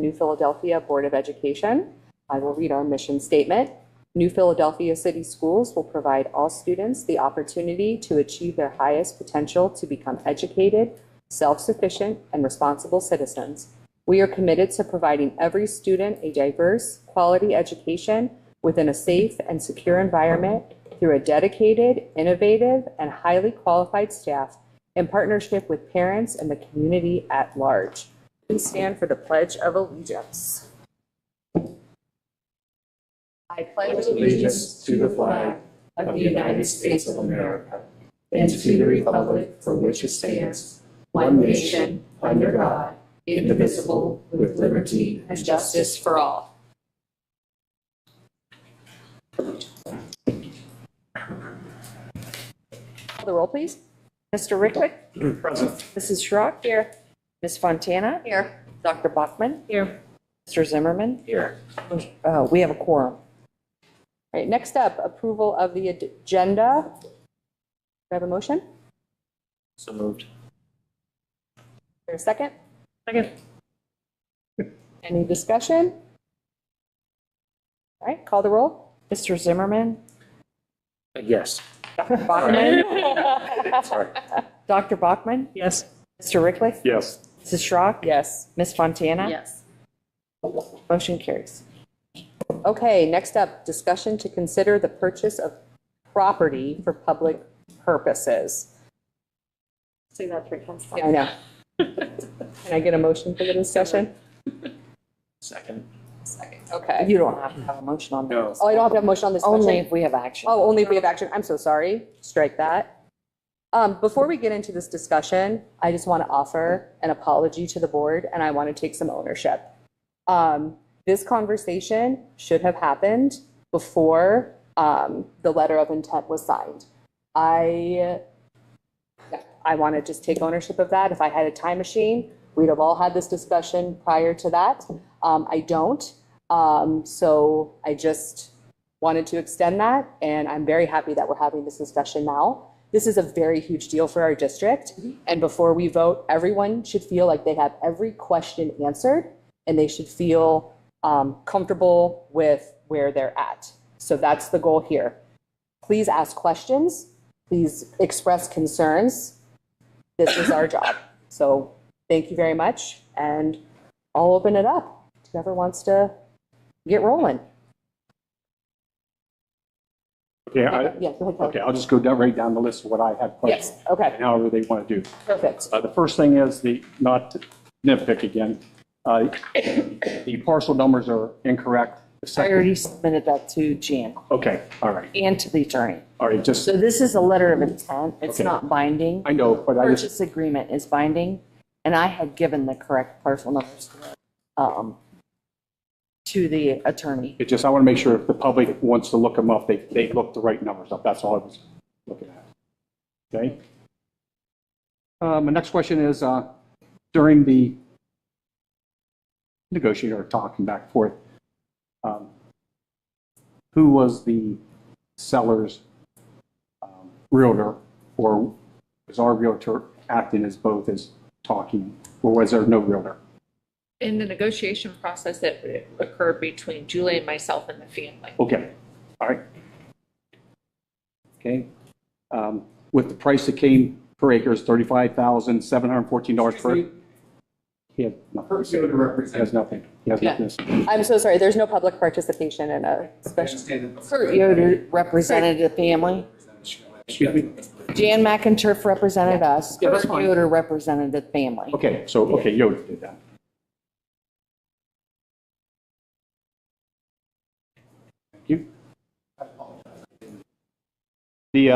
New Philadelphia Board of Education. I will read our mission statement. New Philadelphia City Schools will provide all students the opportunity to achieve their highest potential to become educated, self-sufficient, and responsible citizens. We are committed to providing every student a diverse, quality education within a safe and secure environment through a dedicated, innovative, and highly qualified staff in partnership with parents and the community at large. Please stand for the Pledge of Allegiance. I pledge allegiance to the flag of the United States of America and to the republic for which it stands, one nation, under God, indivisible, with liberty and justice for all. Call the roll, please. Mr. Rickwick? Present. Mrs. Schrock? Here. Ms. Fontana? Here. Dr. Bachman? Here. Mr. Zimmerman? Here. We have a quorum. All right, next up, approval of the agenda. Do I have a motion? So moved. Is there a second? Second. Any discussion? All right, call the roll. Mr. Zimmerman? Yes. Dr. Bachman? Sorry. Dr. Bachman? Yes. Mr. Rickwick? Yes. Mrs. Schrock? Yes. Ms. Fontana? Yes. Motion carries. Okay, next up, discussion to consider the purchase of property for public purposes. Say that 3 times. Yeah, I know. Can I get a motion for the discussion? Second. Okay. You don't have to have a motion on No. this. Oh, I don't have to have a motion on this Only motion? if we have action. Oh, only if we have action. I'm so sorry. Strike that. Before we get into this discussion, I just want to offer an apology to the board, and I want to take some ownership. This conversation should have happened before the letter of intent was signed. I want to just take ownership of that. If I had a time machine, we'd have all had this discussion prior to that. I don't. So I just wanted to extend that, and I'm very happy that we're having this discussion now. This is a very huge deal for our district, and before we vote, everyone should feel like they have every question answered, and they should feel comfortable with where they're at. So that's the goal here. Please ask questions. Please express concerns. This is our job. So thank you very much, and I'll open it up to whoever wants to get rolling. Okay, Yeah, go ahead, Kelly. okay, I'll just go right down the list of what I had questions. Yes, okay, However they want to do. perfect. The first thing is not to nitpick again. The parcel numbers are incorrect. The I second- already submitted that to Jan Okay, all right, and to the attorney. all right, just, So this is a letter of intent. It's Okay. not binding. I know, but I just, Purchase agreement is binding, and I had given the correct parcel numbers to the attorney. it just, I want to make sure if the public wants to look them up, they look the right numbers up. That's all I was looking at. Okay? My next question is, during the negotiator talking back and forth, who was the seller's realtor, or was our realtor acting as both as talking, or was there no realtor? In the negotiation process that occurred between Julie and myself and the family. Okay, all right. Okay. With the price that came per acre is $35,714 per. He has nothing. He has nothing. He has Yeah. nothing. I'm so sorry, there's no public participation in a special. Kurt Yoder represented the family. Excuse me? Jan McInturf represented us. Yeah, that's Kurt fine. Yoder represented the family. Okay, so, okay, Yoder did that. Thank you. The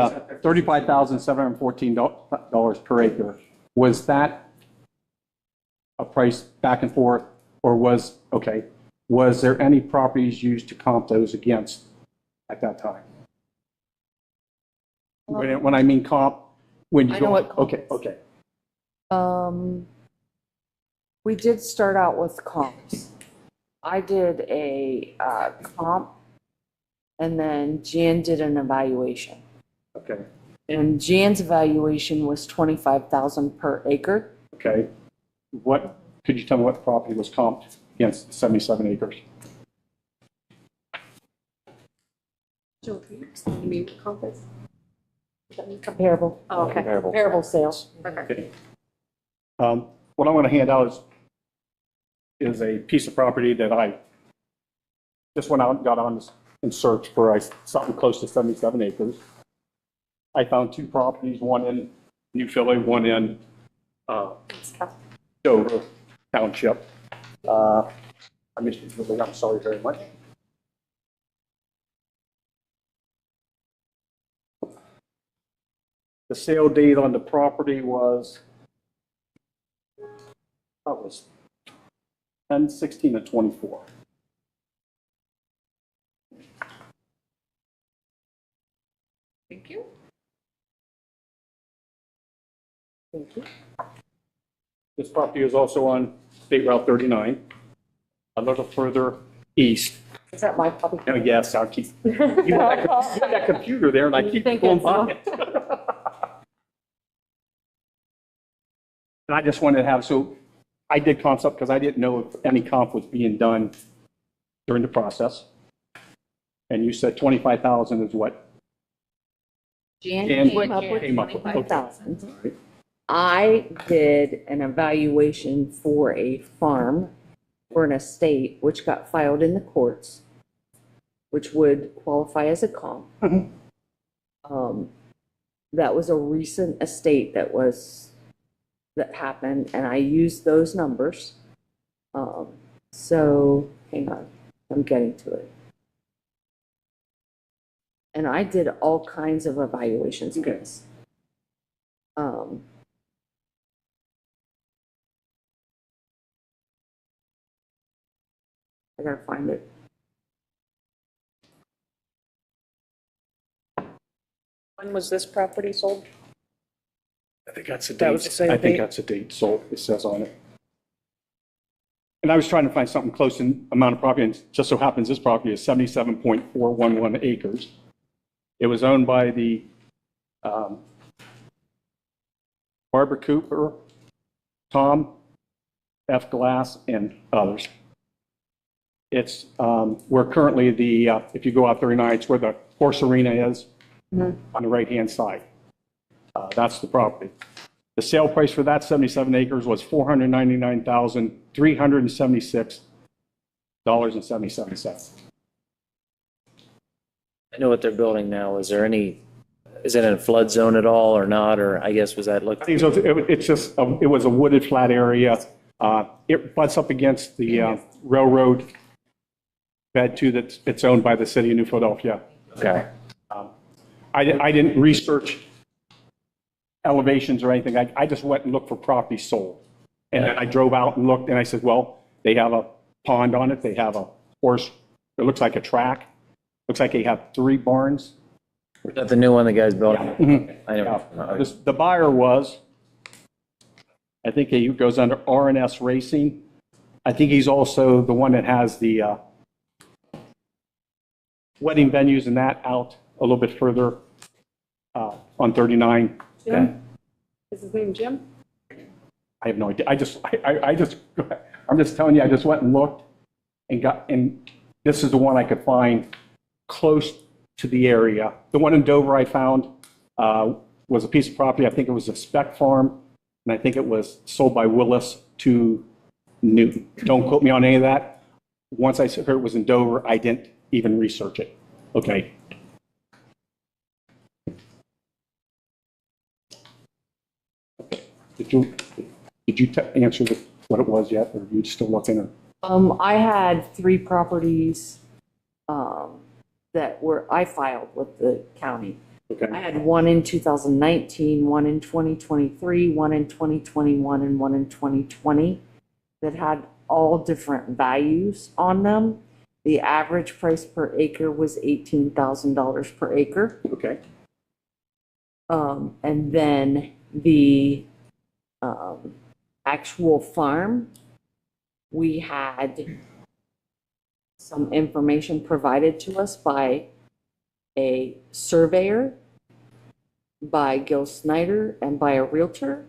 $35,714 per acre, was that a price back and forth, or was there any properties used to comp those against at that time? When I mean comp, when you I know go, what comp okay, okay. We did start out with comps. I did a comp, and then Jan did an evaluation. Okay, And Jan's evaluation was 25,000 per acre. okay. What, could you tell me what property was comped against 77 acres. Joe, can you explain to me what comp is? Comparable. Oh, okay. Comparable sales. Okay. What I'm going to hand out is a piece of property that I just went out and got on and searched for something close to 77 acres. I found two properties, one in New Philly, one in Dover Township. I'm sorry very much. The sale date on the property was 10/16/24. Thank you. Thank you. This property is also on State Route 39, a little further east. Is that my copy? Oh, yes, I'll keep, you have that computer there and I keep think going it's by it. And I just wanted to have, so I did comps up because I didn't know if any comp was being done during the process. And you said 25,000 is what? Jan And came up with came up with, okay. 25,000. I did an evaluation for a farm or an estate, which got filed in the courts, which would qualify as a comp. That was a recent estate that happened, and I used those numbers. So, hang on, I'm getting to it. And I did all kinds of evaluations for Okay. this. I gotta find it. When was this property sold? I think that's the date. That was the same I think date? that's the date sold, it says on it. And I was trying to find something close in amount of property, and it just so happens this property is 77.411 acres. It was owned by the Barbara Cooper, Tom F. Glass, and others. It's where currently if you go out 39, it's where the horse arena is on the right-hand side. That's the property. The sale price for that 77 acres was $499,376.77. I know what they're building now. Is it in a flood zone at all or not? Or I guess was that I look? think it's just, it was a wooded flat area. It butts up against the railroad bed too, it's owned by the city of New Philadelphia. Okay. I didn't research elevations or anything. I just went and looked for property sold. And then I drove out and looked and I said, well, they have a pond on it. They have a horse. It looks like a track. Looks like they have 3 barns. Is that the new one the guy's building? Mhm. I know. The buyer was, I think he goes under RNS Racing. I think he's also the one that has the wedding venues and that out a little bit further on 39. Okay. Is his name Jim? I have no idea. I'm just telling you, I just went and looked and this is the one I could find close to the area. The one in Dover I found was a piece of property. I think it was a spec farm, and I think it was sold by Willis to Newton. Don't quote me on any of that. Once I heard it was in Dover, I didn't even research it. Okay. Did you answer what it was yet, or are you still looking? I had 3 properties that I filed with the county. Okay. I had one in 2019, one in 2023, one in 2021, and one in 2020 that had all different values on them. The average price per acre was $18,000 per acre. Okay. And then the actual farm, we had some information provided to us by a surveyor, by Gil Snyder, and by a realtor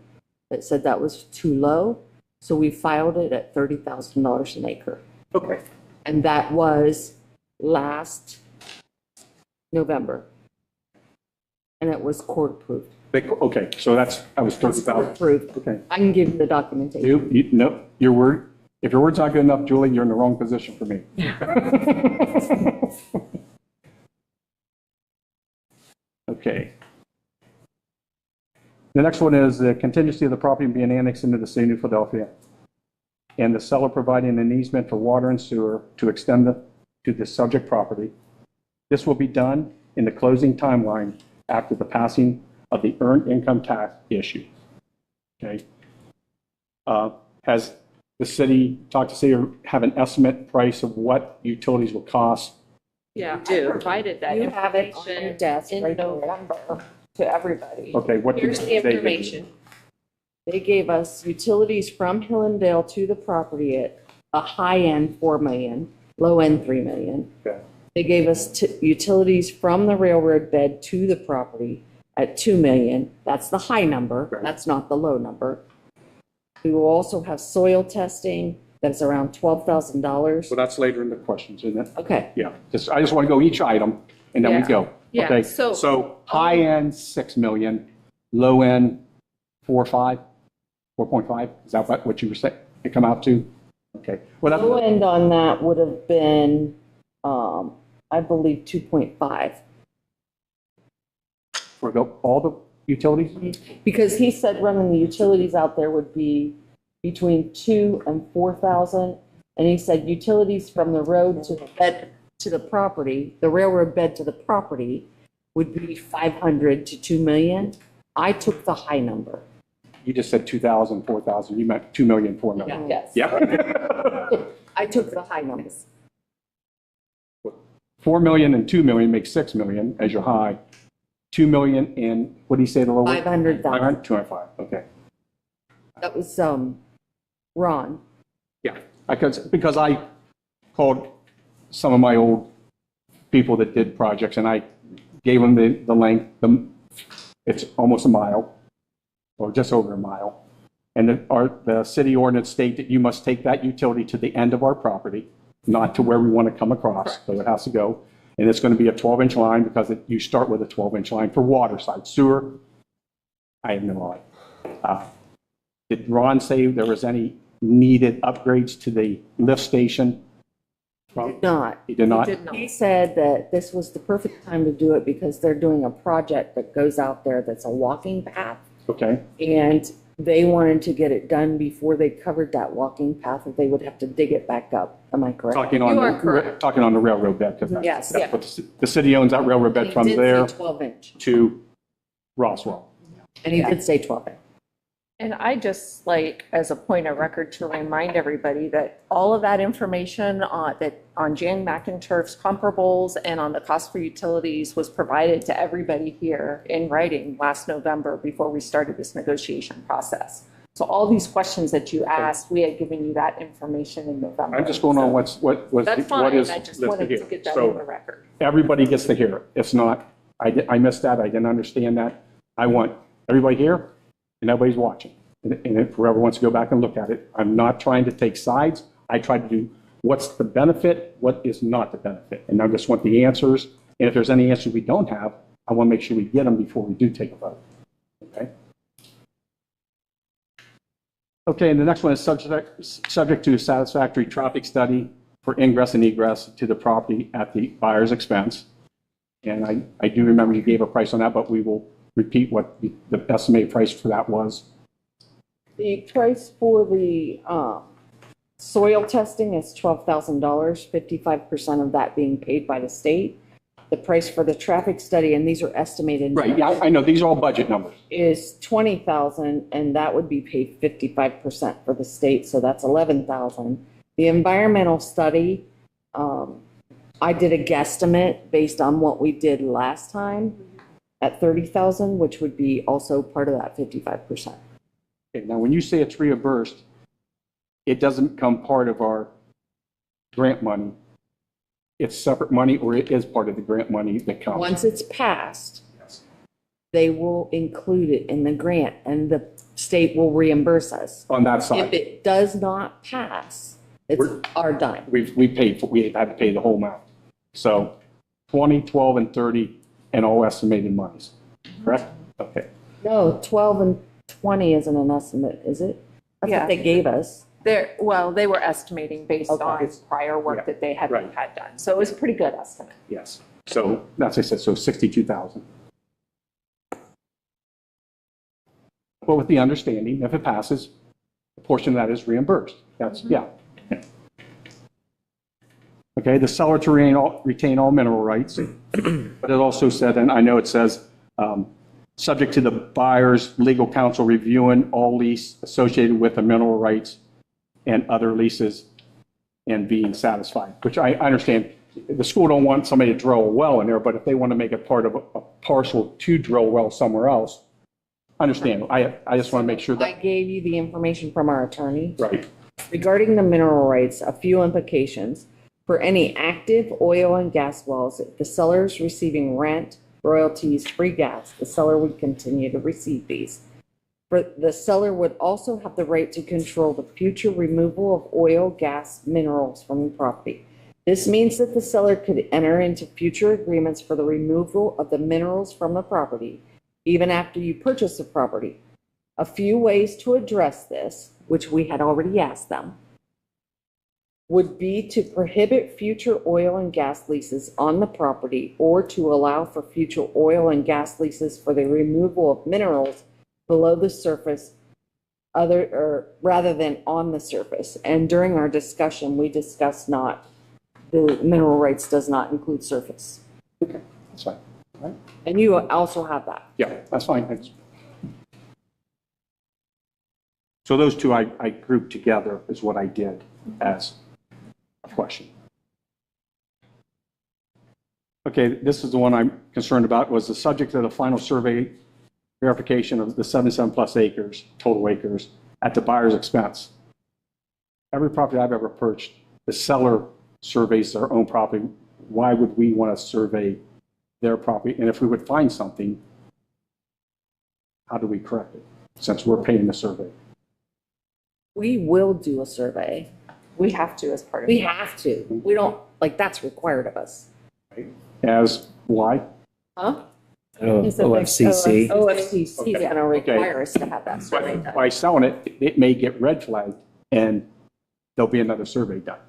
that said that was too low. So we filed it at $30,000 an acre. Okay. And that was last November. And it was court approved. Okay, so that was 30,000. Approved. Okay. I can give you the documentation. No, your word, if your word's not good enough, Julie, you're in the wrong position for me. Okay. The next one is the contingency of the property being annexed into the city of New Philadelphia, and the seller providing an easement for water and sewer to extend to the subject property. This will be done in the closing timeline after the passing of the earned income tax issue. Okay. Has the city talked to city or have an estimate price of what utilities will cost? Yeah, I provided that You have it on your information desk in right there. November to everybody. Okay, what did Here's the they give you? information. They gave us utilities from Hillendale to the property at a high end 4 million, low end 3 million. Okay. They gave us utilities from the railroad bed to the property at 2 million. That's the high number. Right. That's not the low number. We will also have soil testing. That's around $12,000. Well, that's later in the questions, isn't it? Okay. Yeah, I just want to go each item and then we Yeah. go. Yeah, Okay, so- so high end, 6 million, low end, 4 or 5, 4.5? Is that what you were saying, it come out to? Okay, well, Low that's, end on that would have been, I believe, 2.5. for all the utilities? Because he said running the utilities out there would be between 2 and 4,000. And he said utilities from the road to the bed to the property, the railroad bed to the property would be 500 to 2 million. I took the high number. You just said 2,000, 4,000, you meant 2 million, 4 million. Yes. Yeah. I took the high numbers. 4 million and 2 million makes 6 million as your high. 2 million and, what do you say the low? 500,000. 500, 205, okay. That was, Ron. Yeah, because I called some of my old people that did projects, and I gave them the length, it's almost a mile, or just over a mile. And the city ordinance state that you must take that utility to the end of our property, not to where we want to come across, so it has to go. And it's going to be a 12-inch line because you start with a 12-inch line for water side. Sewer, I have no idea. Did Ron say there was any needed upgrades to the lift station? Not. He did not? Did not. He said that this was the perfect time to do it because they're doing a project that goes out there that's a walking path. Okay, And they wanted to get it done before they covered that walking path, that they would have to dig it back up. Am I correct? talking on You are correct. talking on the railroad bed, because Yes. that's what the city owns, that railroad bed He from did say there 12 inch. to Roswell. And he did say 12 inch. And I just like, as a point of record, to remind everybody that all of that information on Jan McInturf's comparables and on the cost for utilities was provided to everybody here in writing last November before we started this negotiation process. So all these questions that you asked, we had given you that information in November. I'm just going on what was, That's what fine, is I just listed wanted to here. get that in the So record. everybody gets to hear it. It's not, I missed that, I didn't understand that. I want everybody here and everybody's watching. And if whoever wants to go back and look at it, I'm not trying to take sides. I try to do what's the benefit, what is not the benefit. And I just want the answers. And if there's any answers we don't have, I want to make sure we get them before we do take a vote. Okay? Okay, and the next one is subject to a satisfactory traffic study for ingress and egress to the property at the buyer's expense. And I do remember you gave a price on that, but we will repeat what the estimated price for that was. The price for the soil testing is $12,000, 55% of that being paid by the state. The price for the traffic study, and these are estimated. Right, yeah, I know, these are all budget numbers. Is 20,000, and that would be paid 55% for the state, so that's 11,000. The environmental study, I did a guesstimate based on what we did last time at 30,000, which would be also part of that 55%. Okay, now, when you say it's reimbursed, it doesn't become part of our grant money. It's separate money, or it is part of the grant money that comes? Once it's passed, they will include it in the grant, and the state will reimburse us. On that If side? it does not pass, It's our dime. we paid, we had to pay the whole amount. So 20, 12, and 30, and all estimated monies, correct? Okay. No, 12 and 20 isn't an estimate, is it? That's Yeah. what they gave us. Well, they were estimating based Okay. on prior work Yeah, that they had right. had done. So it was a pretty good estimate. Yes. So that's what I said, so 62,000. But with the understanding, if it passes, a portion of that is reimbursed. That's, yeah. Okay, the seller to retain all mineral rights. But it also said, and I know it says, subject to the buyer's legal counsel reviewing all lease associated with the mineral rights and other leases and being satisfied, which I understand. The school don't want somebody to drill a well in there, but if they want to make it part of a parcel to drill a well somewhere else, understand. I just want to make sure I that, gave you the information from our attorney. right, Regarding the mineral rights, a few implications. For any active oil and gas wells, if the seller is receiving rent, royalties, free gas, the seller would continue to receive these. For the seller would also have the right to control the future removal of oil, gas, minerals from the property. This means that the seller could enter into future agreements for the removal of the minerals from the property, even after you purchase the property. A few ways to address this, which we had already asked them, would be to prohibit future oil and gas leases on the property or to allow for future oil and gas leases for the removal of minerals below the surface rather than on the surface. And during our discussion, we discussed the mineral rights does not include surface. okay, that's fine. All right. And you also have that. Yeah, that's fine. Thanks. So those two I grouped together is what I did as a question. Okay, this is the one I'm concerned about, was the subject of the final survey verification of the 77 plus acres, total acres, at the buyer's expense. Every property I've ever purchased, the seller surveys their own property. Why would we want to survey their property? And if we would find something, how do we correct it, since we're paying the survey? We will do a survey. We have to as part of We it. have to. We don't, that's required of us. As why? Huh? OFCC. OFCC is Okay. going to require us to have that survey But done. by selling it, it may get red flagged and there'll be another survey done.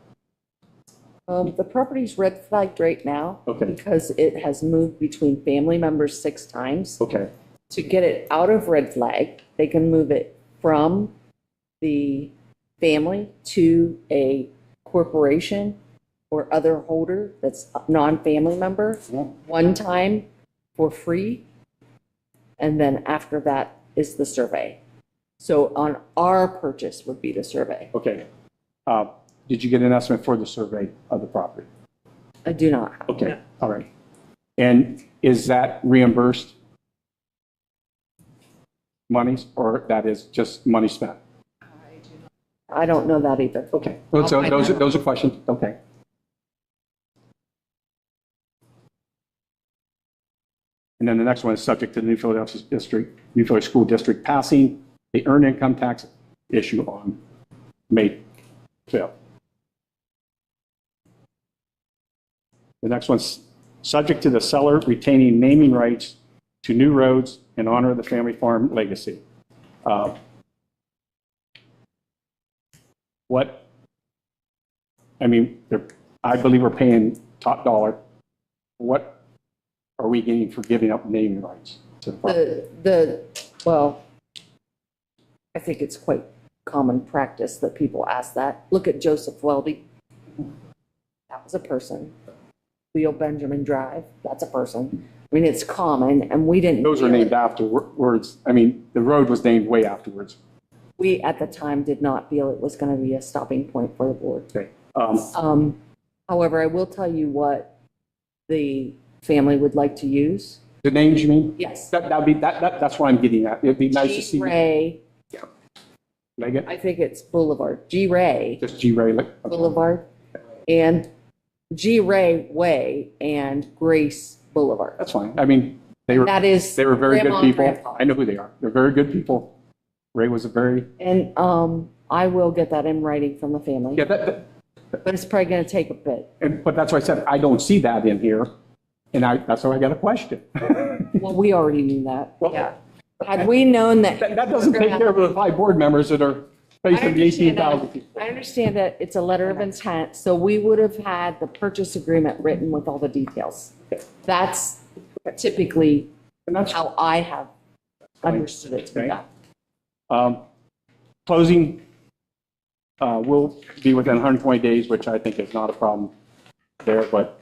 The property's red flagged right now. Okay. Because it has moved between family members 6 times. Okay, To get it out of red flag, they can move it from the family to a corporation or other holder that's a non-family member, Yeah. one time for free. And then after that is the survey. So on our purchase would be the survey. okay. Did you get an estimate for the survey of the property? I do not have. Okay, all right. And is that reimbursed monies, or that is just money spent? I don't know that either. Okay, so those are questions, okay. And then the next one is subject to the New Philadelphia District, New Philadelphia School District passing the earned income tax issue on May 5th. The next one's subject to the seller retaining naming rights to new roads in honor of the family farm legacy. I believe we're paying top dollar. What are we getting for giving up naming rights to the property? Well, I think it's quite common practice that people ask that. Look at Joseph Weldy. That was a person. Leo Benjamin Drive, that's a person. I mean, it's common, and we didn't. Those are feel named it. afterwards. I mean, the road was named way afterwards. We, at the time, did not feel it was going to be a stopping point for the board. Okay. However, I will tell you what the family would like to use. The names, you mean? Yes. That's what I'm getting at. It'd be nice to see. G. Ray, Megan? I think it's Boulevard. G. Ray Just G. Ray. Boulevard, and G. Ray Way and Grace Boulevard. That's fine. I mean, they were That is. very Grandma good and people. Grandpa. I know who they are. They're very good people. Ray was a very, And, I will get that in writing from the family, yeah, but it's probably gonna take a bit. but that's why I said, I don't see that in here. And that's why I got a question. Well, we already knew that. Well, Yeah. Had we known that. That doesn't take care of the 5 board members that are facing the 18,000 people. I understand that it's a letter of intent, so we would have had the purchase agreement written with all the details. That's typically And that's, how I have understood it to be Okay. done. closing will be within 120 days, which I think is not a problem there, but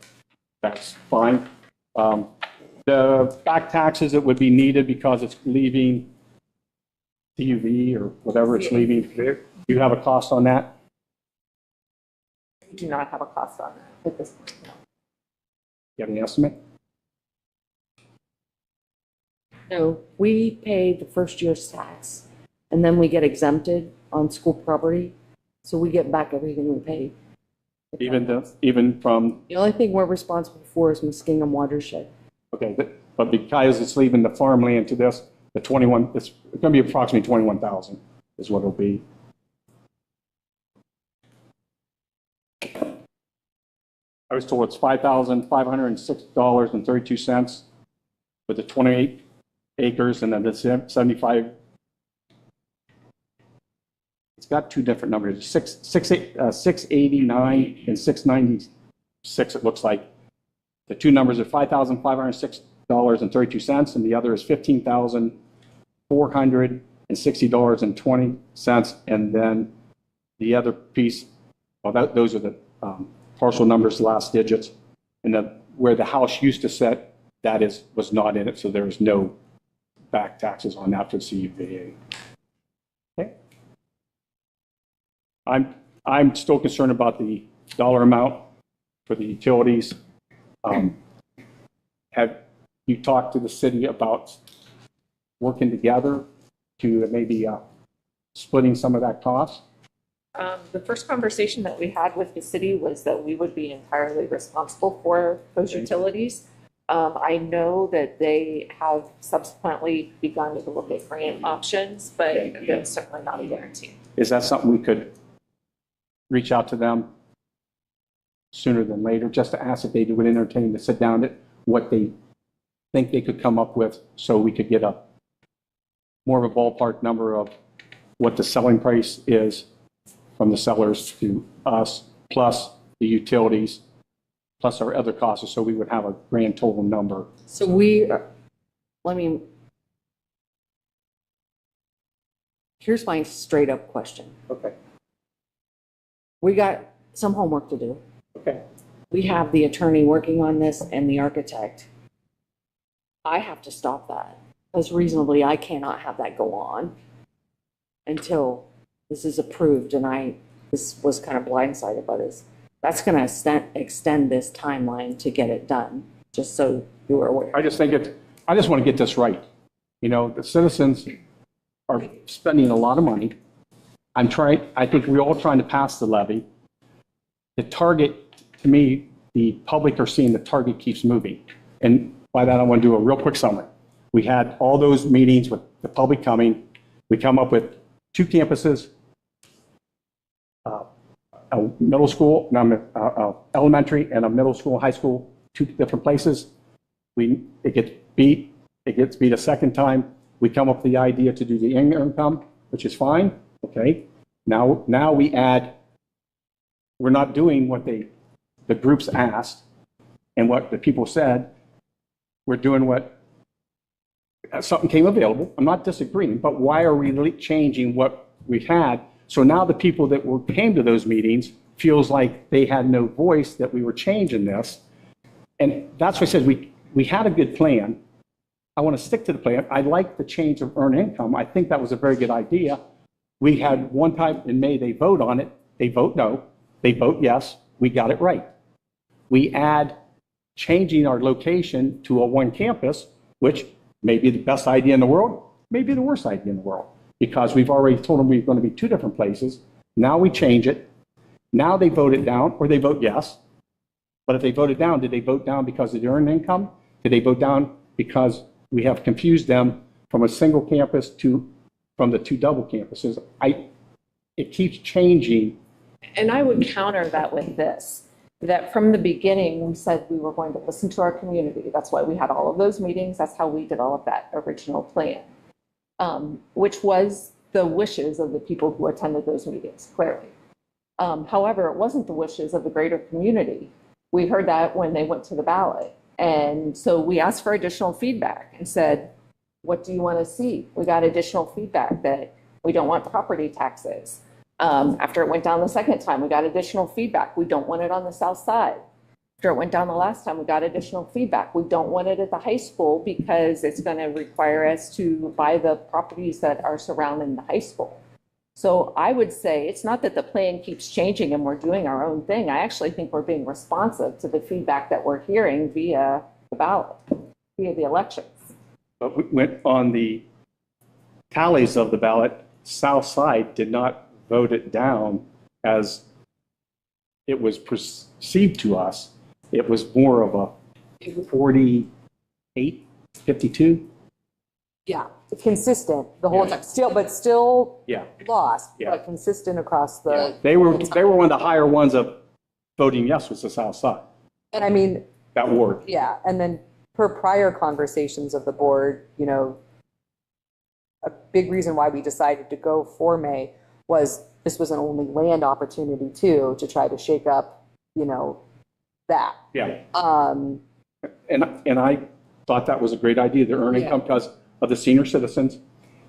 that's fine. The back taxes that would be needed because it's leaving TUV or whatever it's leaving, do you have a cost on that? We do not have a cost on that at this point. No. You have any estimate? No, we pay the first year's tax, and then we get exempted on school property, so we get back everything we paid. Even from, The only thing we're responsible for is Muskingum watershed. okay, but because it's leaving the farmland to this, the 21, it's going to be approximately 21,000 is what it'll be. I was told it's $5,506.32 with the 28 acres and then the 75. It's got two different numbers, 689 and 696, it looks like. The two numbers are $5,506.32 and the other is $15,460.20. And then the other piece, well, those are the parcel numbers, the last digits. And then where the house used to sit, was not in it, so there is no back taxes on that for CUVA. Okay. I'm still concerned about the dollar amount for the utilities. Have you talked to the city about working together to maybe splitting some of that cost? The first conversation that we had with the city was that we would be entirely responsible for those utilities. I know that they have subsequently begun to look at grant options, but that's certainly not a guarantee. Is that something we could reach out to them sooner than later, just to ask if they would entertain to sit down at what they think they could come up with so we could get a more of a ballpark number of what the selling price is from the sellers to us, plus the utilities, plus our other costs, so we would have a grand total number. So here's my straight up question. Okay. We got some homework to do. Okay. We have the attorney working on this and the architect. I have to stop that, because reasonably I cannot have that go on until this is approved, and this was kind of blindsided by this. That's going to extend this timeline to get it done, just so you are aware. I just want to get this right. You know, the citizens are spending a lot of money. I think we're all trying to pass the levy. The target, to me, the public are seeing the target keeps moving. And by that, I want to do a real quick summary. We had all those meetings with the public coming. We come up with 2 campuses, a middle school, elementary, and a middle school, high school, 2 different places. It gets beat a second time. We come up with the idea to do the income, which is fine. Okay. Now we add, we're not doing what the groups asked and what the people said. We're doing what something came available. I'm not disagreeing, but why are we changing what we've had? So now the people that came to those meetings feels like they had no voice, that we were changing this. And that's why I said we had a good plan. I want to stick to the plan. I like the change of earned income. I think that was a very good idea. We had one time in May, they vote on it. They vote no. They vote yes. We got it right. We add changing our location to a one campus, which may be the best idea in the world, may be the worst idea in the world, because we've already told them we're going to be 2 different places. Now we change it. Now they vote it down, or they vote yes. But if they voted down, did they vote down because of the earned income? Did they vote down because we have confused them from a single campus to from the two double campuses. It keeps changing. And I would counter that with this, that from the beginning, we said we were going to listen to our community. That's why we had all of those meetings. That's how we developed that original plan, which was the wishes of the people who attended those meetings, clearly. However, it wasn't the wishes of the greater community. We heard that when they went to the ballot. And so we asked for additional feedback and said, what do you want to see? We got additional feedback that we don't want property taxes. After it went down the second time, we got additional feedback. We don't want it on the south side. After it went down the last time, we got additional feedback. We don't want it at the high school because it's going to require us to buy the properties that are surrounding the high school. So I would say it's not that the plan keeps changing and we're doing our own thing. I actually think we're being responsive to the feedback that we're hearing via the ballot, via the elections. But we went on the tallies of the ballot, South Side did not vote it down as it was perceived to us. It was more of a 48, 52. Yeah, consistent the whole time, still Yeah. lost, Yeah. but consistent across the. They were one of the higher ones of voting yes was the South Side, And I mean, that ward. yeah, and then per prior conversations of the board, you know, a big reason why we decided to go for May was this was an only land opportunity too, to try to shake up, you know, that. Yeah. Um, And I thought that was a great idea. The earned income, because of the senior citizens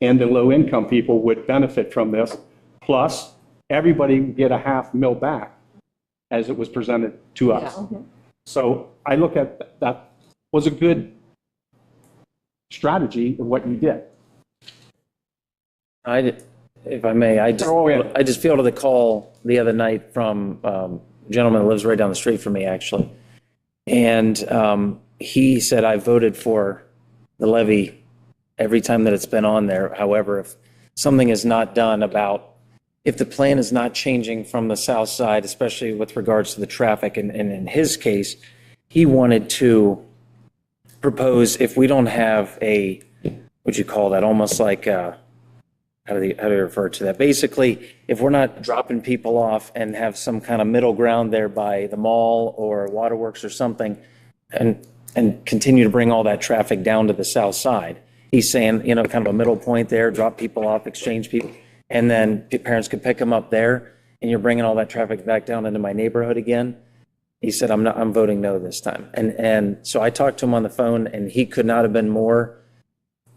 and the low-income people would benefit from this. Plus, everybody would get a $500,000 back as it was presented to us. So I look at that was a good strategy of what you did. If I may, I Oh, yeah. just fielded a call the other night from a gentleman that lives right down the street from me, actually. And he said, I voted for the levy every time that it's been on there. However, if something is not done about, if the plan is not changing from the south side, especially with regards to the traffic, and in his case, he wanted to propose, if we don't have a, what'd you call that, almost like, how do you refer to that? Basically, if we're not dropping people off and have some kind of middle ground there by the mall or waterworks or something, and continue to bring all that traffic down to the south side, he's saying, you know, kind of a middle point there, drop people off, exchange people, and then parents could pick them up there, and you're bringing all that traffic back down into my neighborhood again. He said, I'm voting no this time. And so I talked to him on the phone, and he could not have been more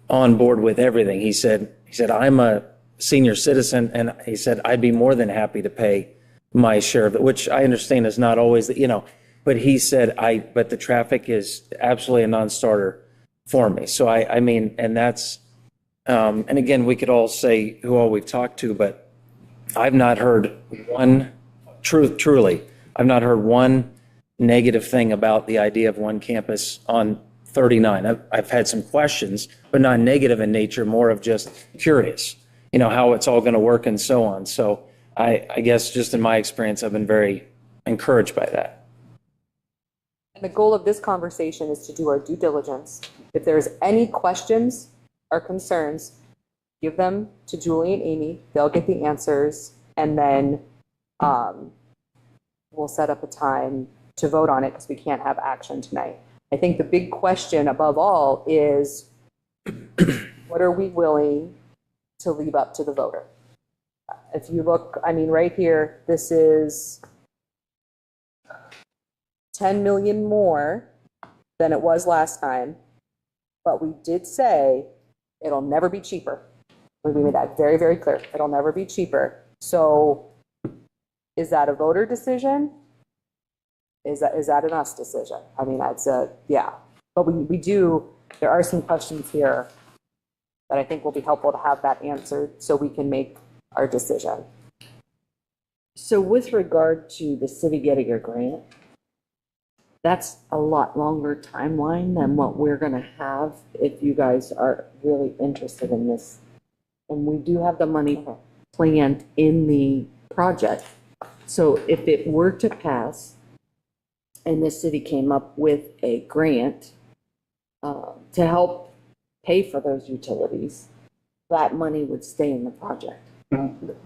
on board with everything. He said, I'm a senior citizen, and he said, I'd be more than happy to pay my share of it, which I understand is not always, you know, but he said, but the traffic is absolutely a non-starter for me. So I mean, and that's, and again, we could all say who all we've talked to, but I've not heard one, truly, I've not heard one negative thing about the idea of one campus on 39. I've had some questions, but not negative in nature, more of just curious, you know, how it's all going to work and so on. So I guess just in my experience, I've been very encouraged by that. And the goal of this conversation is to do our due diligence. If there's any questions or concerns, give them to Julie and Amy. They'll get the answers, and then we'll set up a time to vote on it because we can't have action tonight. I think the big question above all is, what are we willing to leave up to the voter? If you look, I mean, right here, this is 10 million more than it was last time, but we did say it'll never be cheaper. We made that very, very clear. It'll never be cheaper. So is that a voter decision? Is that an us decision? I mean, that's yeah. But there are some questions here that I think will be helpful to have that answered so we can make our decision. So with regard to the city getting a grant, that's a lot longer timeline than what we're going to have if you guys are really interested in this. And we do have the money planned in the project. So if it were to pass and the city came up with a grant to help pay for those utilities, that money would stay in the project.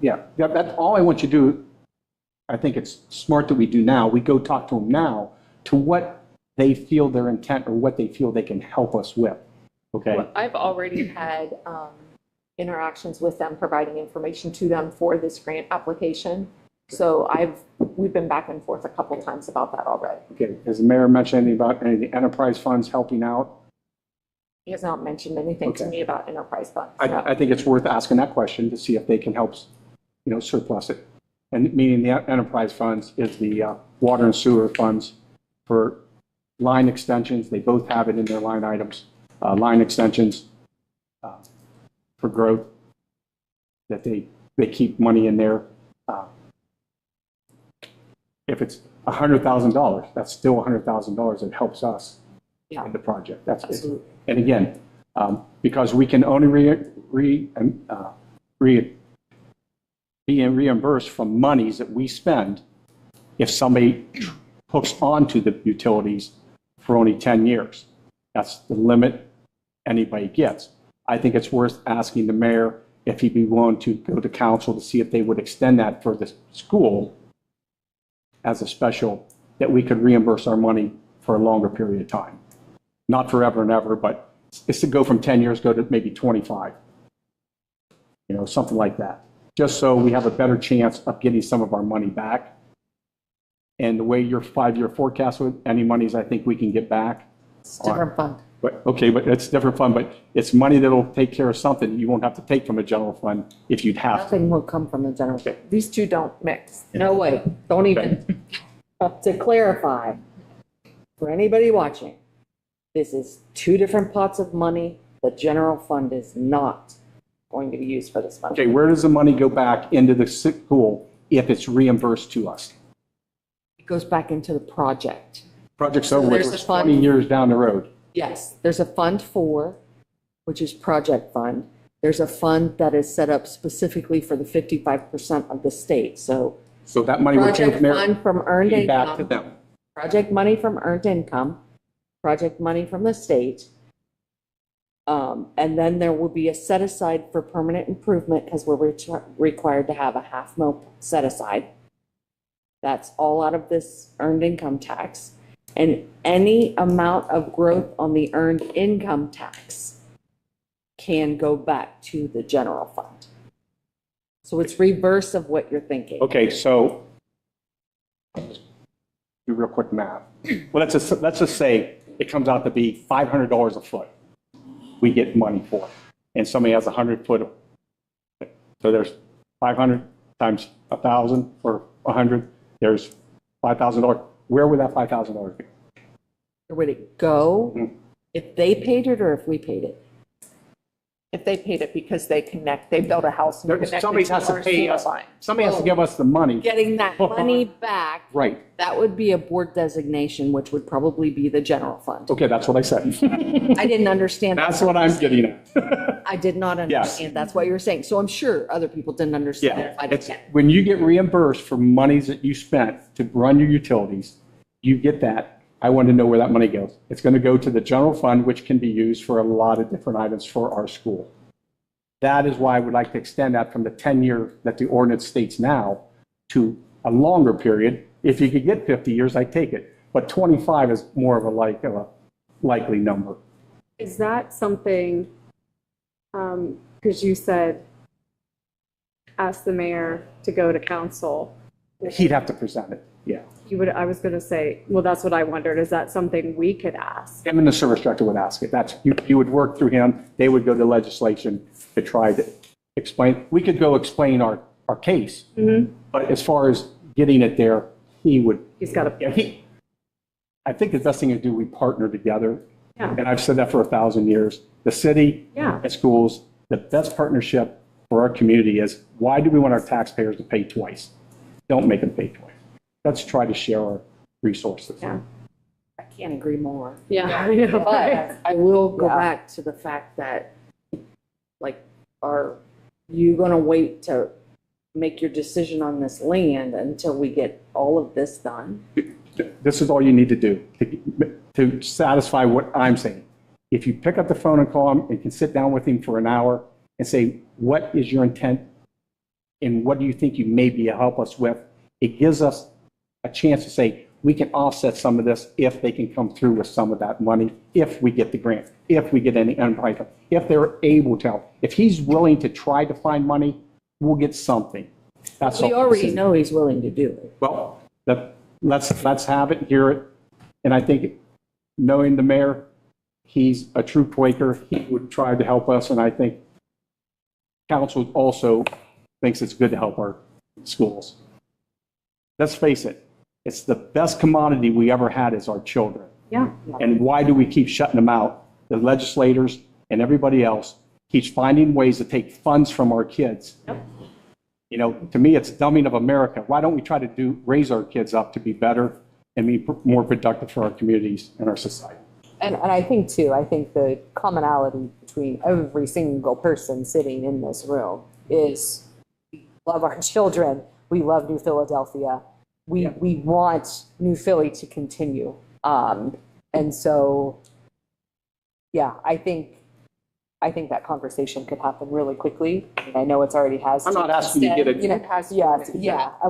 Yeah, that's all I want you to do. I think it's smart that we do now. We go talk to them now to what they feel their intent or what they feel they can help us with. Okay? Well, I've already had interactions with them, providing information to them for this grant application. So we've been back and forth a couple times about that already. Okay. Has the mayor mentioned anything about any of the enterprise funds helping out? He has not mentioned anything to Okay. me about enterprise funds. No. I think it's worth asking that question to see if they can help, surplus it. And meaning the enterprise funds is the water and sewer funds for line extensions. They both have it in their line items, line extensions for growth, that they keep money in there. If it's $100,000, that's still $100,000 that helps us in the project. That's it. And again, because we can only be reimbursed from monies that we spend if somebody hooks onto the utilities for only 10 years. That's the limit anybody gets. I think it's worth asking the mayor if he'd be willing to go to council to see if they would extend that for the school as a special, that we could reimburse our money for a longer period of time. Not forever and ever, but it's to go from 10 years, go to maybe 25. Something like that. Just so we have a better chance of getting some of our money back. And the way your 5-year forecast with any monies I think we can get back. It's a different fund. But it's different fund, but it's money that'll take care of something you won't have to take from a general fund if you'd have to. Nothing will come from the general. Okay. These two don't mix. No way, don't even. To clarify, for anybody watching, this is two different pots of money. The general fund is not going to be used for this fund. Okay, where does the money go back into the school if it's reimbursed to us? It goes back into the project. Project's So over with, there's a it's fund- 20 years down the road. Yes, there's a fund for, which is project fund. There's a fund that is set up specifically for the 55% of the state. So So that money would come project from there, fund from earned pay back to income, them. project money from earned income, project money from the state. And then there will be a set aside for permanent improvement because we're required to have a half mil set aside. That's all out of this earned income tax. And any amount of growth on the earned income tax can go back to the general fund. So it's reverse of what you're thinking. Okay, so do real quick math. Well, let's just say it comes out to be $500 a foot. We get money for it, and somebody has 100 foot. So there's 500 times 1,000 or 100. There's $5,000. Where would that $5,000 be? Where would it go? Mhm. If they paid it or if we paid it? If they paid it because they built a house and connected Somebody to has to our pay sewer us. line. Somebody has to give us the money. Getting that money back, Right. that would be a board designation, which would probably be the general fund. Okay, that's what I said. I didn't understand. That's what I'm getting at. I did not understand. That's what you're saying. So I'm sure other people didn't understand. Yeah, if I it's, didn't. when you get reimbursed for monies that you spent to run your utilities, you get that. I want to know where that money goes. It's going to go to the general fund, which can be used for a lot of different items for our school. That is why I would like to extend that from the 10-year that the ordinance states now to a longer period. If you could get 50 years, I'd take it. But 25 is more of a likely number. Is that something, because you said, ask the mayor to go to council. He'd have to present it, yeah. I was going to say, well, that's what I wondered. Is that something we could ask? Him and the service director would ask it. You would work through him. They would go to legislation to try to explain. We could go explain our case. But as far as getting it there, he would. He's got to, Yeah, I think the best thing to do, we partner together. Yeah. And I've said that for 1,000 years. The city Yeah. and schools, the best partnership for our community is, why do we want our taxpayers to pay twice? Don't make them pay twice. Let's try to share our resources. yeah. I can't agree more. Yeah, I know. But I will go Yeah. back to the fact that, like, are you going to wait to make your decision on this land until we get all of this done? This is all you need to do to satisfy what I'm saying. If you pick up the phone and call him and can sit down with him for an hour and say, what is your intent? And what do you think you may be able to help us with? It gives us a chance to say, we can offset some of this if they can come through with some of that money, if we get the grant, if we get any enterprise, if they're able to help. If he's willing to try to find money, we'll get something. That's all. We already know he's willing to do it. Well, let's have it, hear it. And I think, knowing the mayor, he's a true Quaker. He would try to help us, and I think council also thinks it's good to help our schools. Let's face it, it's the best commodity we ever had is our children. Yeah. And why do we keep shutting them out? The legislators and everybody else keeps finding ways to take funds from our kids. You know, to me, it's dumbing of America. Why don't we try to raise our kids up to be better and be more productive for our communities and our society? And I think too, I think the commonality between every single person sitting in this room is we love our children. We love New Philadelphia. We want New Philly to continue. And so, yeah, I think that conversation could happen really quickly. I mean, I know it's already has. I'm not asking you to get it. You know,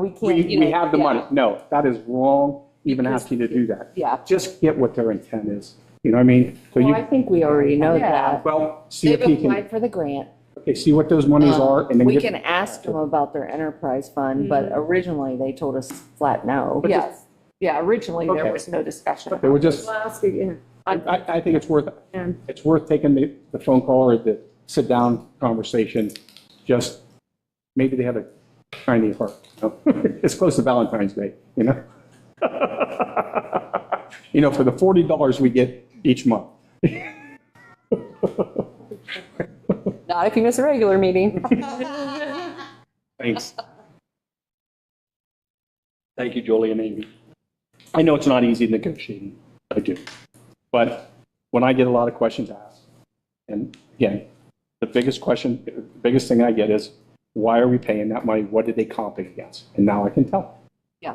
we can't. We have the money. No, that is wrong, even ask you to do that. Yeah. Just get what their intent is. You know what I mean? So Well, I think we already know that. well, see They've if he can, applied for the grant. okay, see what those monies are, and then We get. can ask them about their enterprise fund, but originally they told us flat no. Yes, yeah, originally there Okay. was no discussion. They were just, We'll ask again. I think it's worth taking the phone call or the sit-down conversation. Just, maybe they have a tiny heart, you know? It's close to Valentine's Day, you know? You know, for the $40 we get each month. Not if you miss a regular meeting. Thanks. Thank you, Julie and Amy. I know it's not easy negotiating, I do. But when I get a lot of questions asked, and again, the biggest thing I get is, why are we paying that money? What did they comp it against? And now I can tell. Yeah.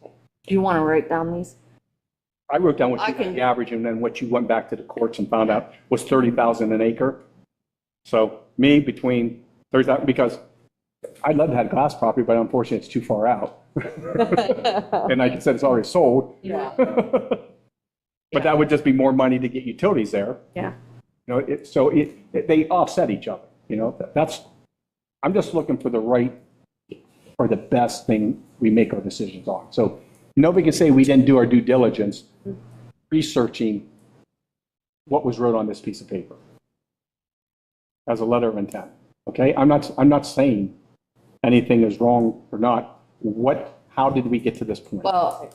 Do you want to write down these? I wrote down what you got the average, and then what you went back to the courts and found out was 30,000 an acre. So me, between 30,000, because I'd love to have glass property, but unfortunately it's too far out. And like I said, it's already sold. Yeah. But that would just be more money to get utilities there. Yeah. You know, they offset each other, you know, I'm just looking for the best thing we make our decisions on. So nobody can say we didn't do our due diligence researching what was wrote on this piece of paper as a letter of intent. Okay, I'm not saying anything is wrong or not. How did we get to this point? Well,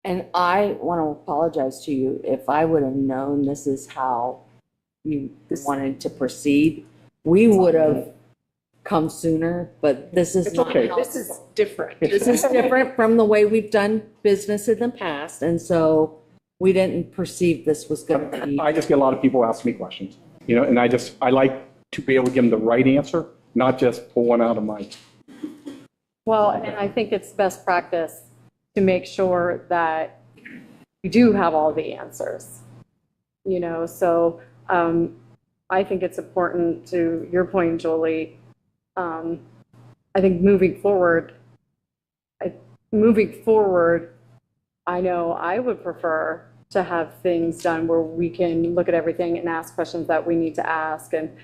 and I want to apologize to you. If I would have known this is how you wanted to proceed, we would have come sooner, but this is It's not. okay. how- This is different. This is different from the way we've done business in the past, and so we didn't perceive this was going to be. I just get a lot of people ask me questions, you know, and I like to be able to give them the right answer, not just pull one out of my. Well, and I think it's best practice to make sure that you do have all the answers, you know, so I think it's important, to your point, Jolie, I think moving forward, I know I would prefer to have things done where we can look at everything and ask questions that we need to ask, and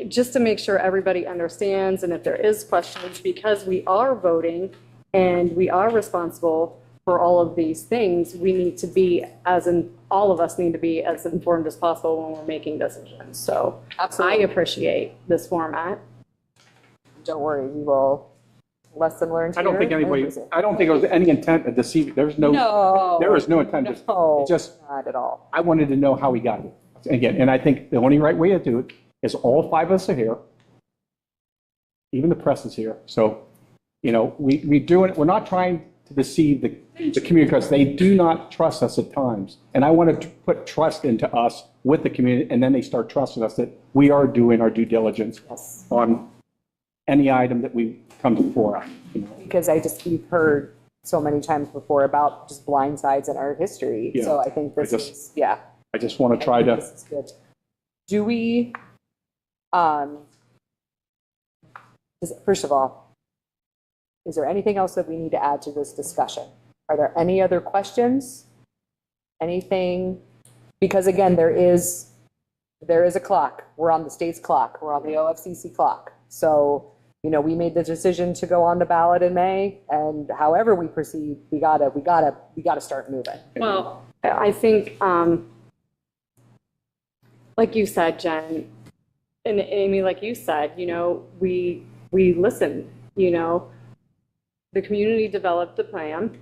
just to make sure everybody understands, and if there is questions, because we are voting and we are responsible for all of these things, we need to be, all of us need to be as informed as possible when we're making decisions. So Absolutely. I appreciate this format. Don't worry, we will lesson learned here. I don't think it was any intent to deceive. There is no intent. No, It's just, not at all. I wanted to know how we got here. Again, and I think the only right way to do it is all five of us are here. Even the press is here. So, you know, we're not trying to deceive the community, because they do not trust us at times. And I want to put trust into us with the community, and then they start trusting us that we are doing our due diligence on any item that we come before us. You know? Because we've heard so many times before about just blind sides in our history. Yeah. So I think this is I just want to try this is good. do we, first of all, is there anything else that we need to add to this discussion? Are there any other questions? Anything? Because again, there is a clock. We're on the state's clock. We're on the OFCC clock. So, you know, we made the decision to go on the ballot in May, and however we proceed, we gotta start moving. Well, I think, like you said, Jen, and Amy, like you said, you know, we listened, you know, the community developed the plan.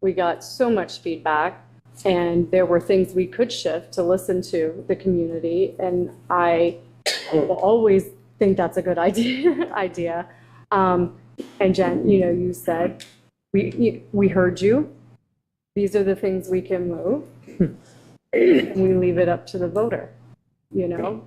We got so much feedback, and there were things we could shift to listen to the community. And I will always think that's a good idea. And Jen, you know, you said, we heard you. These are the things we can move. And we leave it up to the voter, you know?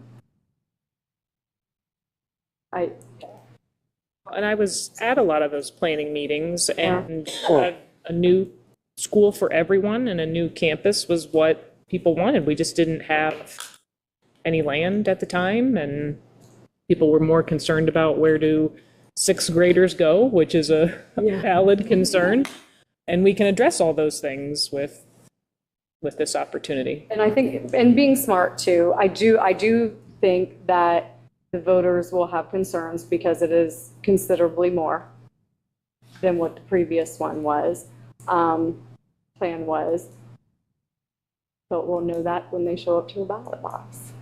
And I was at a lot of those planning meetings, and a new school for everyone and a new campus was what people wanted. We just didn't have any land at the time, and people were more concerned about where do sixth graders go, which is a valid concern. And we can address all those things with this opportunity. And I think, and being smart too, I do think that the voters will have concerns because it is considerably more than what the previous one was, plan was. But we'll know that when they show up to a ballot box.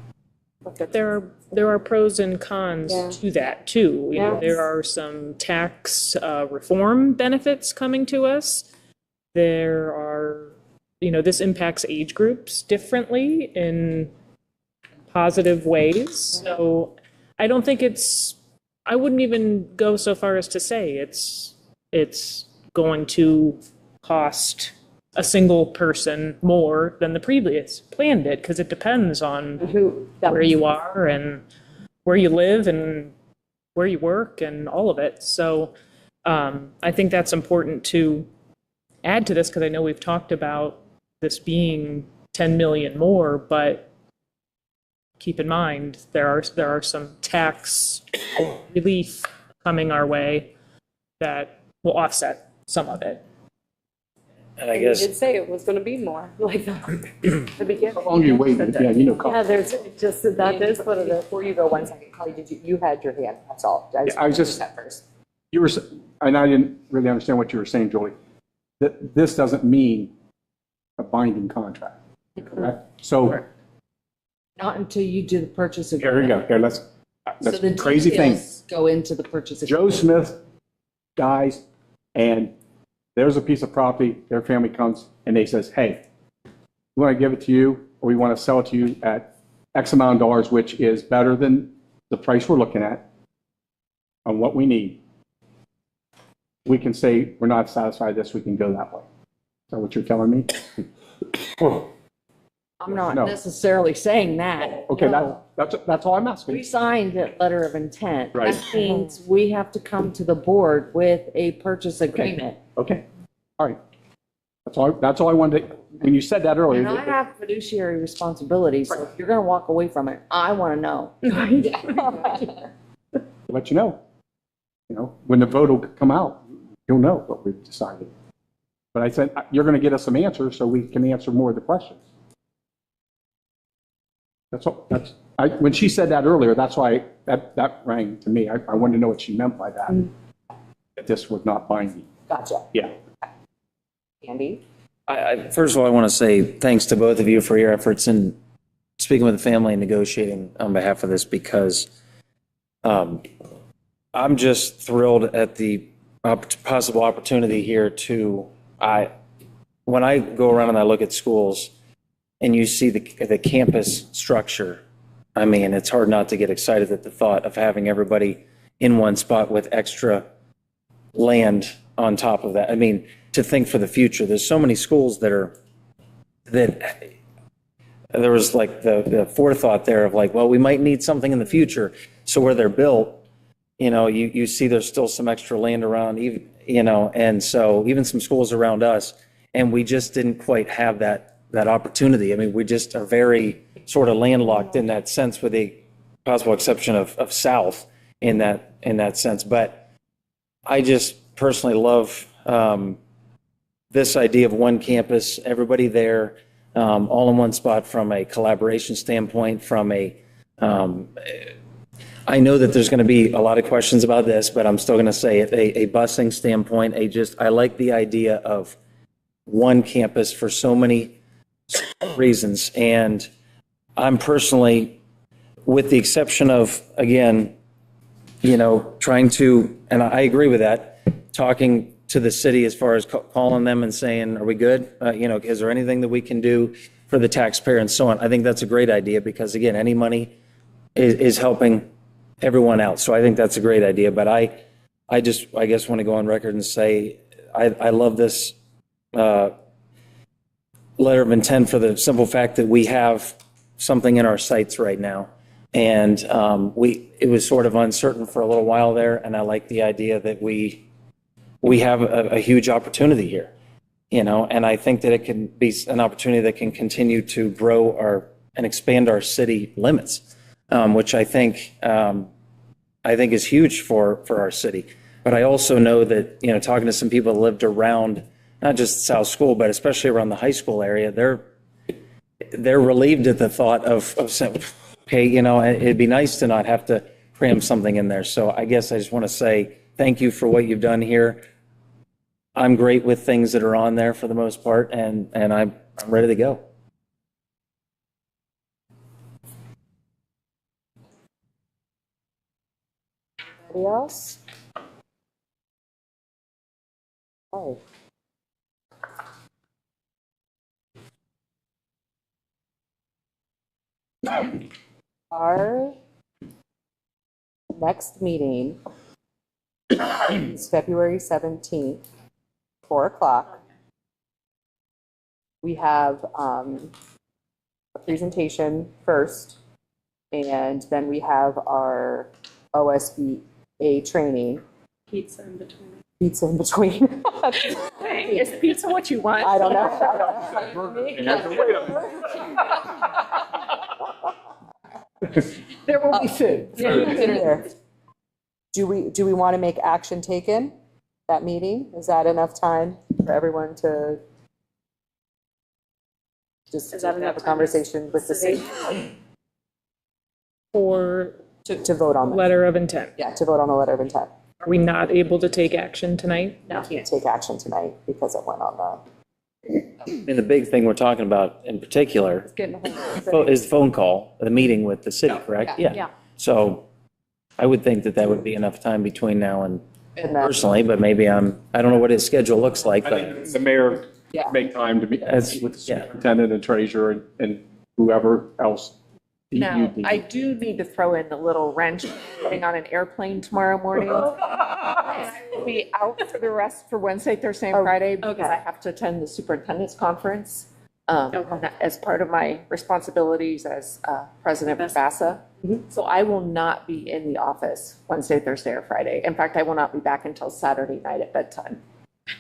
There are pros and cons to that too. You know, Yes. there are some tax reform benefits coming to us. There are, you know, this impacts age groups differently in positive ways. So I don't think I wouldn't even go so far as to say it's going to cost a single person more than the previous plan did, because it depends on where you are and where you live and where you work and all of it. So I think that's important to add to this, because I know we've talked about this being 10 million more, but keep in mind, there are some tax relief coming our way that will offset some of it. And I We guess, did say it was going to be more, like the beginning. How long do you wait? Yeah, you know. Yeah, there's just, that is what it is. Before you go 1 second, Kelly, you had your hand, that's all. I was just- that first. You were, and I didn't really understand what you were saying, Julie. That this doesn't mean a binding contract, correct? So Not until you do the purchase here we agreement. go. Here, So that's the a crazy thing. details go into the purchase agreement. Joe Smith dies, and there's a piece of property, their family comes, and they says, hey, we want to give it to you, or we want to sell it to you at X amount of dollars, which is better than the price we're looking at on what we need. We can say, we're not satisfied with this, we can go that way. Is that what you're telling me? I'm not No. necessarily saying that. Okay, No. that's all I'm We asking. signed a letter of intent. Right. That means we have to come to the board with a purchase agreement. Okay, all right. That's all I wanted to, when you said that earlier. And I have fiduciary responsibility, so if you're gonna walk away from it, I wanna know. Let you know. You know, when the vote will come out, you'll know what we've decided. But I said, you're going to get us some answers so we can answer more of the questions. That's all, when she said that earlier, that's why that rang to me. I wanted to know what she meant by that, that this was not binding. Gotcha. Yeah. Andy? First of all, I want to say thanks to both of you for your efforts in speaking with the family and negotiating on behalf of this, because I'm just thrilled at the possible opportunity here when I go around and I look at schools and you see the campus structure, I mean, it's hard not to get excited at the thought of having everybody in one spot with extra land on top of that. I mean, to think for the future, there's so many schools that there was like the forethought there of like, well, we might need something in the future. So where they're built, you know, you see there's still some extra land around, even, you know, and so even some schools around us, and we just didn't quite have that opportunity. I mean, we just are very sort of landlocked in that sense with the possible exception of South in that sense. But I just personally love this idea of one campus, everybody there, all in one spot from a collaboration standpoint, from a, I know that there's going to be a lot of questions about this, but I'm still going to say it, a busing standpoint, I like the idea of one campus for so many reasons. And I'm personally, with the exception of, again, trying to, and I agree with that, talking to the city as far as calling them and saying, are we good? Is there anything that we can do for the taxpayer and so on? I think that's a great idea because, again, any money is helping everyone out. So I think that's a great idea. But I guess want to go on record and say, I love this letter of intent for the simple fact that we have something in our sights right now. And it was sort of uncertain for a little while there. And I like the idea that we have a huge opportunity here, and I think that it can be an opportunity that can continue to grow and expand our city limits, which I think is huge for our city. But I also know that, talking to some people that lived around, not just South School, but especially around the high school area, they're relieved at the thought of saying, okay, it'd be nice to not have to cram something in there. So I guess I just want to say thank you for what you've done here. I'm great with things that are on there for the most part, and I'm ready to go. Anybody else? Oh. Our next meeting is February 17th, 4 o'clock. We have a presentation first, and then we have our OSBA training. Pizza in between. Pizza in between. Hey, is pizza what you want? I don't know. There will be food. There. Do we want to make action taken that meeting? Is that enough time for everyone to just Is that enough have a time? conversation with the city For to vote on that? letter of intent. Yeah, to vote on the letter of intent. Are we not able to take action tonight? No, can't take action tonight because it went on And the big thing we're talking about in particular is the phone call, the meeting with the city, correct? Yeah. So I would think that would be enough time between now and the. personally, but maybe I don't know what his schedule looks like, I but think the mayor Yeah. make time to meet That's- with the yeah. superintendent and treasurer and whoever else. you Now, need. I do need to throw in a little wrench, getting on an airplane tomorrow morning. And I will be out for Wednesday, Thursday, and Friday because okay. I have to attend the superintendent's conference as part of my responsibilities as president of FASA. So I will not be in the office Wednesday, Thursday, or Friday. In fact, I will not be back until Saturday night at bedtime.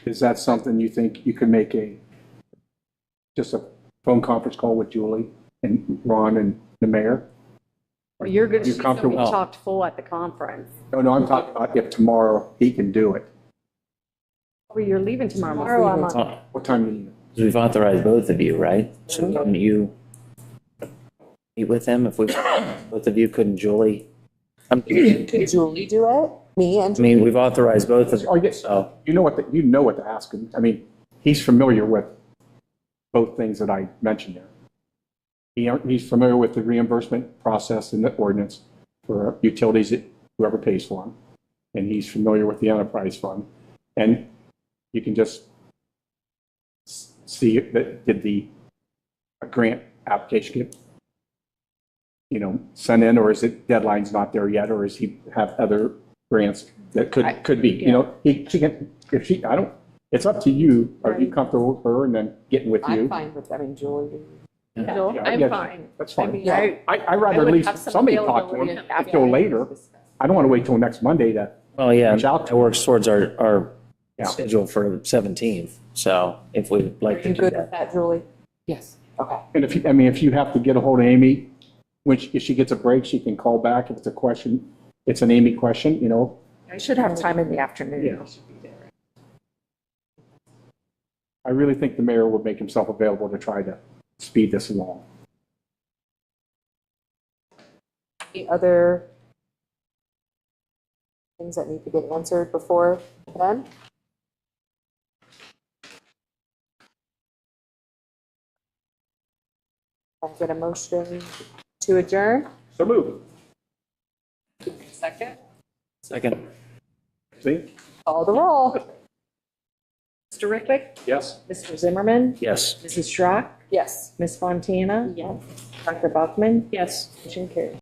Is that something you think you can make just a phone conference call with Julie and Ron and the mayor? Well, you're good. You She's gonna be comfortable? chocked full at the conference. No, I'm talking about if tomorrow he can do it. Or you're leaving tomorrow. Tomorrow I'm Leaving. on. What time do you? we've authorized both of you, right? So can you meet with him if both of you couldn't, Julie? Could Julie do it? Me and I mean, we've authorized both of Oh, you, yes. so. You know what to ask him. I mean, he's familiar with both things that I mentioned there. He's familiar with the reimbursement process and the ordinance for utilities that whoever pays for them. And he's familiar with the enterprise fund. And you can just see that did the grant application get, sent in, or is it deadline's not there yet, or is he have other grants that could be, it's up to you. Are you comfortable with her and then getting with you? I'm fine with, Julie. No, Yeah, I'm yeah, fine. That's I fine. mean, Yeah. I'd rather at would least have some somebody talk to him availability after until later. I don't want to wait till next Monday to, Well, yeah, Reach out to that works towards our Yeah. schedule for the 17th. So if we'd like to You do good with that. that, Julie? Yes. Okay. And if, I mean, if you have to get a hold of Amy, if she gets a break, she can call back. If it's a question, it's an Amy question, you know? I should have time in the afternoon. I really think the mayor would make himself available to try to speed this along. Any other things that need to get answered before then? I'll get a motion to adjourn. So move. Second. Second. See? Call the roll. Mr. Ricklick, Yes? Mr. Zimmerman, Yes. Mrs. Schrock, Yes. Ms. Fontana, Yes. Dr. Buckman, Yes. motion carries.